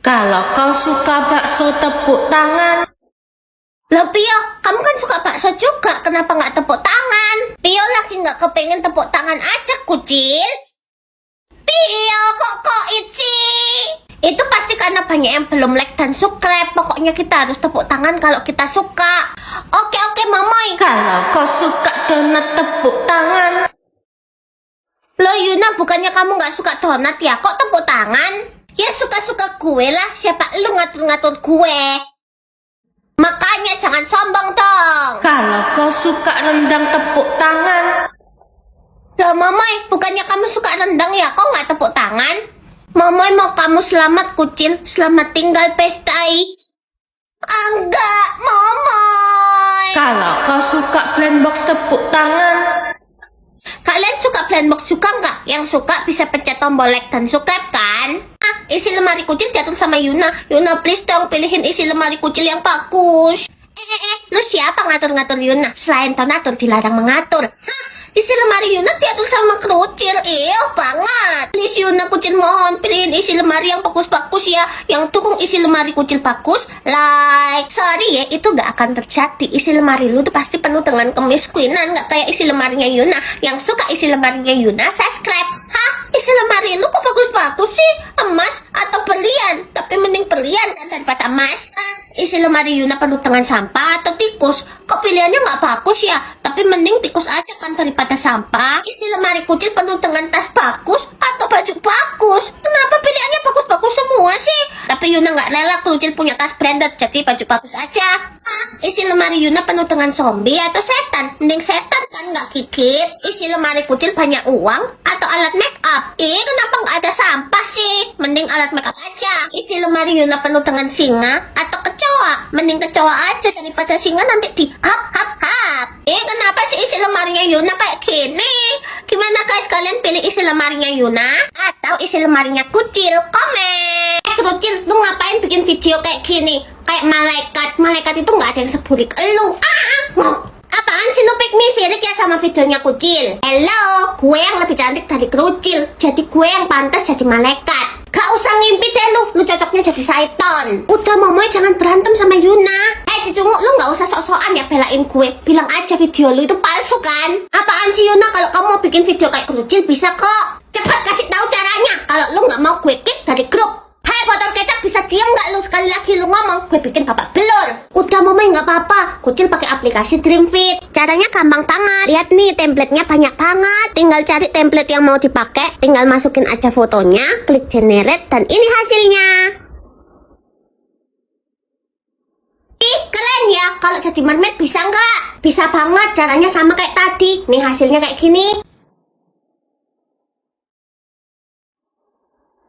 Kalau kau suka bakso, tepuk tangan. Loh Pio, kamu kan suka bakso juga, kenapa nggak tepuk tangan? Pio lagi nggak kepengen tepuk tangan aja, kucil. Pio, kok Ici? Itu pasti karena banyak yang belum like dan subscribe. Pokoknya kita harus tepuk tangan kalau kita suka. Oke, Momoy. Kalau kau suka donat, tepuk tangan. Loh Yuna, bukannya kamu nggak suka donat ya? Kok tepuk tangan? Ya suka-suka gue lah, siapa lu ngatur-ngatur gue? Makanya jangan sombong dong. Kalau kau suka rendang, tepuk tangan. Loh Momoy, bukannya kamu suka rendang ya? Kok nggak tepuk tangan? Momoy mau kamu selamat kucil, selamat tinggal pestai. Enggak, Momoy. Kalau kau suka blend box, tepuk tangan. Kalian suka blend box juga nggak? Yang suka bisa pencet tombol like dan subscribe kan? Isi lemari kucil diatur sama Yuna. Yuna please dong pilihin isi lemari kucil yang bagus. Lu siapa ngatur-ngatur Yuna? Selain donatur dilarang mengatur. Isi lemari Yuna diatur sama kucil. Banget. Please Yuna kucil mohon pilihin isi lemari yang bagus-bagus ya. Yang dukung isi lemari kucil bagus, like. Sorry ya, itu gak akan terjadi. Isi lemari lu tuh pasti penuh dengan kemiskinan, gak kayak isi lemarinya Yuna. Yang suka isi lemarinya Yuna, subscribe. Isi lemari lu kok bagus-bagus sih? Emas atau berlian? Tapi mending berlian kan daripada emas. Isi lemari Yuna penuh dengan sampah atau tikus? Kok pilihannya gak bagus ya? Tapi mending tikus aja kan daripada sampah. Isi lemari kucil penuh dengan tas bagus atau baju bagus? Kenapa pilihannya bagus-bagus semua sih? Tapi Yuna gak rela kucil punya tas branded, jadi baju bagus aja. Isi lemari Yuna penuh dengan zombie atau setan? Mending setan kan gak gigit. Isi lemari kucil banyak uang atau alat make up? Kenapa gak ada sampah sih? Mending alat make up aja. Isi lemari Yuna penuh dengan singa atau kecoa? Mending kecoa aja daripada singa nanti di hap. Kenapa sih isi lemarinya Yuna kayak gini? Gimana guys, kalian pilih isi lemarinya Yuna atau isi lemarinya kucil? Komen. Kucil, lu ngapain bikin video kayak gini? Kayak malaikat itu nggak ada yang seburik elu. Apaan sih lu pick me sirik ya sama videonya kucil? Hello, gue yang lebih cantik dari kucil, jadi gue yang pantas jadi malaikat. Gak usah ngimpi deh lu cocoknya jadi Saiton. Udah Momoy jangan berantem sama Yuna. Cunguk, lu gak usah sok-sokan ya belain gue. Bilang aja video lu itu palsu kan? Apaan sih Yuna, kalau kamu mau bikin video kayak kucil bisa kok. Cepat kasih tahu caranya. Kalau lu gak mau gue kick dari grup. Hai botol kecap, bisa diam gak lu? Sekali lagi lu ngomong, gue bikin babak belur. Udah Momoy gak apa-apa, kucil pakai aplikasi Dreamfit. Caranya gampang banget. Lihat nih, template-nya banyak banget. Tinggal cari template yang mau dipakai, tinggal masukin aja fotonya, klik generate, dan ini hasilnya. Keren ya, kalau jadi mermaid bisa nggak? Bisa banget, caranya sama kayak tadi. Nih hasilnya kayak gini.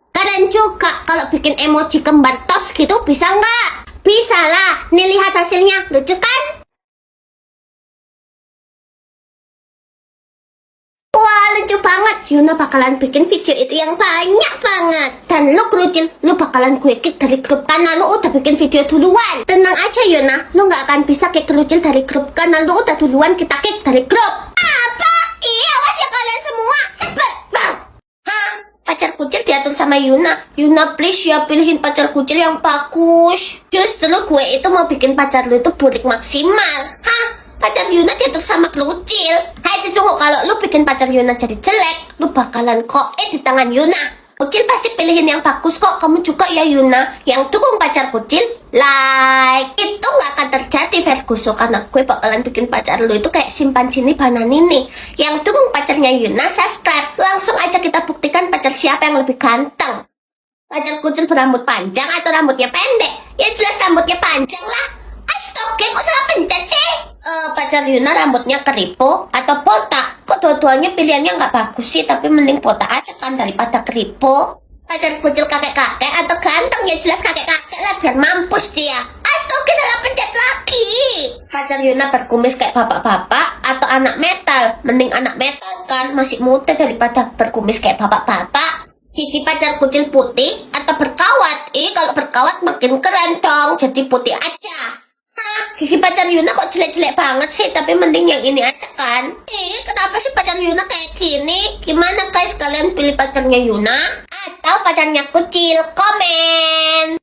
Keren juga, kalau bikin emoji kembar tos gitu bisa nggak? Bisa lah, nih lihat hasilnya, lucu kan? Wah, lucu banget. Yuna bakalan bikin video itu yang banyak banget. Dan lu kerucil, lu bakalan gue kick dari grup karena lu udah bikin video duluan. Tenang aja Yuna, lu gak akan bisa kick kerucil dari grup karena lu udah duluan kita kick dari grup. Apa? Iya, awas ya kalian semua. Sebel. Pacar kucil diatur sama Yuna. Yuna please ya pilihin pacar kucil yang bagus. Justru gue itu mau bikin pacar lu itu burik maksimal. Pacar Yuna diatur sama kucil. Hai cunguk, kalau lu bikin pacar Yuna jadi jelek, lu bakalan koet di tangan Yuna. Kucil pasti pilihin yang bagus kok. Kamu juga ya Yuna, yang dukung pacar kucil, like. Itu gak akan terjadi Verguso, karena gue bakalan bikin pacar lu itu kayak simpan sini bananini. Yang dukung pacarnya Yuna, subscribe. Langsung aja kita buktikan pacar siapa yang lebih ganteng. Pacar kucil berambut panjang atau rambutnya pendek? Ya jelas rambutnya panjang lah. Astaga, kok salah pencet sih? Pacar Yuna rambutnya keripo atau botak? Kok dua-duanya pilihannya nggak bagus sih? Tapi mending botak aja kan daripada keripo. Pacar kucil kakek-kakek atau ganteng? Ya jelas kakek-kakek lah, biar mampus dia. Astaga, salah pencet lagi. Pacar Yuna berkumis kayak bapak-bapak atau anak metal? Mending anak metal kan, masih muda daripada berkumis kayak bapak-bapak. Gigi pacar kucil putih atau berkawat? Kalau berkawat makin keren dong, jadi putih aja. Gigi pacar Yuna kok jelek-jelek banget sih, tapi mending yang ini aja kan. Kenapa sih pacar Yuna kayak gini? Gimana guys, kalian pilih pacarnya Yuna atau pacarnya kucil? Komen.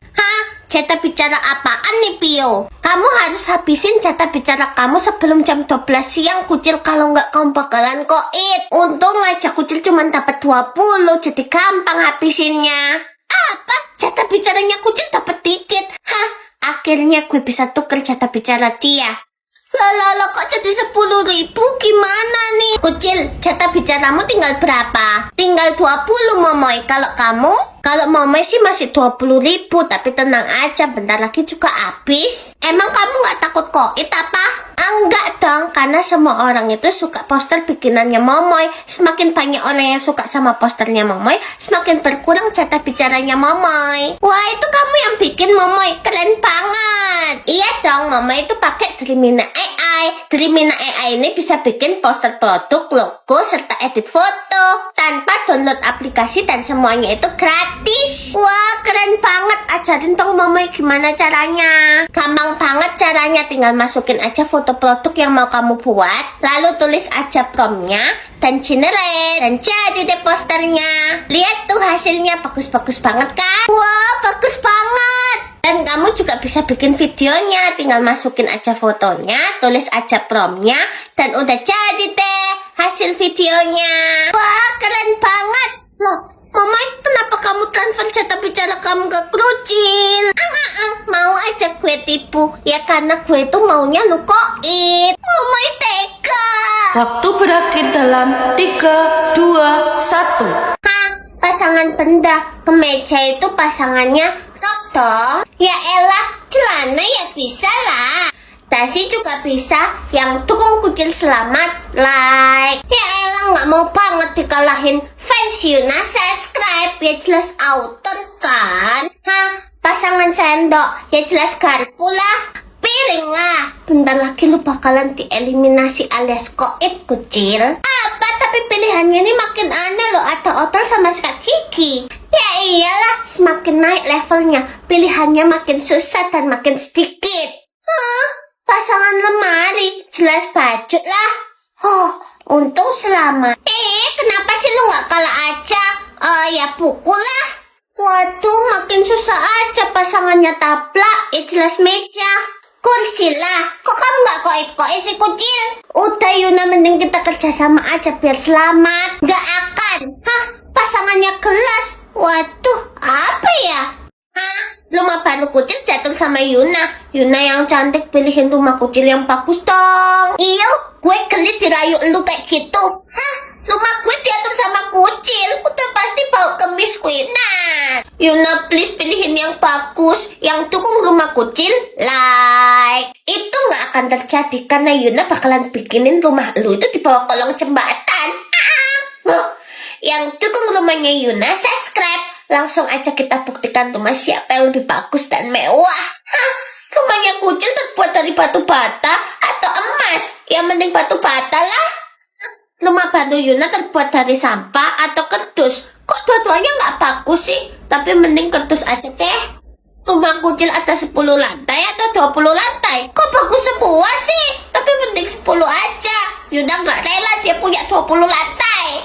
Jatah bicara apaan nih, Pio? Kamu harus habisin jatah bicara kamu sebelum jam 12 siang, Kucil. Kalau nggak kamu bakalan koit. Untung aja Kucil cuma dapat 20, jadi gampang habisinnya. Apa? Jatah bicaranya Kucil dapat dikit. Hah? Akhirnya gue bisa tuker jatah bicara dia. Lah, kok jadi 10.000? Gimana nih? Kucil, jatah bicaramu tinggal berapa? Tinggal 20, Momoy. Kalau kamu? Kalau Momoy sih masih 20.000, tapi tenang aja, bentar lagi juga habis. Emang kamu nggak takut koit apa? Enggak dong, karena semua orang itu suka poster bikinannya Momoy. Semakin banyak orang yang suka sama posternya Momoy, semakin berkurang jatah bicaranya Momoy. Wah, itu kamu yang bikin, Momoy. Keren banget. Iya dong, Momoy itu pakai Dreamina AI. Dreamina AI ini bisa bikin poster produk, logo, serta edit foto tanpa download aplikasi, dan semuanya itu gratis. Wah, keren banget. Ajarin dong, Momoy, gimana caranya. Gampang banget caranya, tinggal masukin aja foto produk yang mau kamu buat, lalu tulis aja promptnya, dan generate, dan jadi deh posternya. Lihat tuh hasilnya, bagus-bagus banget kan? Wah, bagus banget. Dan kamu juga bisa bikin videonya, tinggal masukin aja fotonya, tulis aja promptnya, dan udah jadi deh hasil videonya. Wah, keren banget. Loh, Mama, kenapa kamu transfer jatah bicara kamu ke Kucil? Mau aja gue tipu. Ya karena gue itu maunya lu koit. Mama, tega. Waktu berakhir dalam 3, 2, 1. Hah? Pasangan benda. Kemeja itu pasangannya rok dong. Ya elah, celana ya bisa lah. Dasi juga bisa. Yang dukung Kucil selamat, like. Ya elah, nggak mau banget dikalahin fans Yuna. Subscribe, ya jelas auton kan. Hah? Pasangan sendok, ya jelas garpu lah. Pilih lah. Bentar lagi lu bakalan dieliminasi alias koit, Kucil. Apa? Tapi pilihannya ini makin aneh loh. Ada otol sama sikat gigi. Ya iyalah, semakin naik levelnya, pilihannya makin susah dan makin sedikit. Hah? Pasangan lemari, jelas baju lah. Oh, untung selamat. Kenapa sih lu nggak kalah aja? Ya pukul lah. Waduh, makin susah aja pasangannya taplak, ya jelas meja. Kursi lah, kok kamu nggak koit-koit sih, Kucil? Udah Yuna, mending kita kerjasama aja biar selamat. Nggak akan. Hah? Pasangannya gelas. Waduh, apa ya? Hah? Rumah baru Kucil jatuh sama Yuna. Yuna yang cantik, pilihin rumah Kucil yang bagus dong. Iyo, gue geli dirayu lu kayak gitu. Hah? Rumah gue diatur sama Kucil, udah pasti bau kemiskinan. Yuna, please pilihin yang bagus, yang dukung rumah Kucil, like. Itu nggak akan terjadi karena Yuna bakalan bikinin rumah lu itu di bawah kolong jembatan. Yang dukung rumahnya Yuna, subscribe. Langsung aja kita buktikan rumah siapa yang lebih bagus dan mewah. Hah? Rumahnya Kucil terbuat dari batu bata atau emas? Yang mending batu bata lah. Rumah baru Yuna terbuat dari sampah atau kardus? Kok dua-duanya nggak bagus sih? Tapi mending kardus aja deh. Rumah Kucil ada 10 lantai atau 20 lantai? Kok bagus semua sih? Tapi mending 10 aja. Yuna nggak rela dia punya 20 lantai.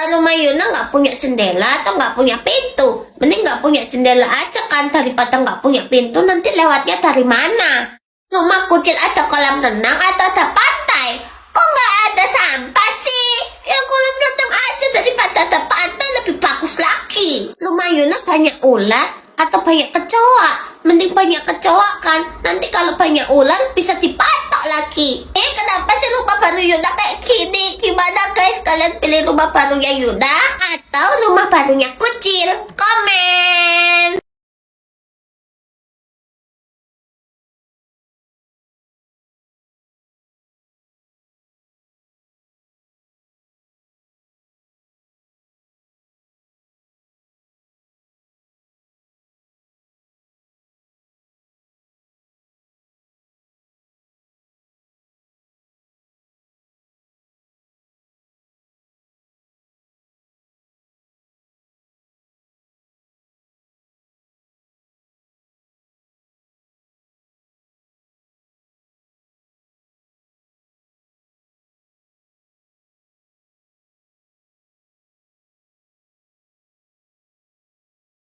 Rumah Yuna nggak punya jendela atau nggak punya pintu? Mending nggak punya jendela aja kan, daripada nggak punya pintu, nanti lewatnya dari mana? Rumah Kucil ada kolam renang atau ada pantai? Kok nggak ada sampah sih? Ya kolam renang aja, daripada ada pantai lebih bagus lagi. Rumah Yuna banyak ular atau banyak kecoa? Mending banyak kecoa kan, nanti kalau banyak ular bisa dipatok lagi. Kenapa sih rumah baru Yuna kayak gini? Gimana guys, kalian pilih rumah barunya Yuna atau rumah barunya Kucil? Komen.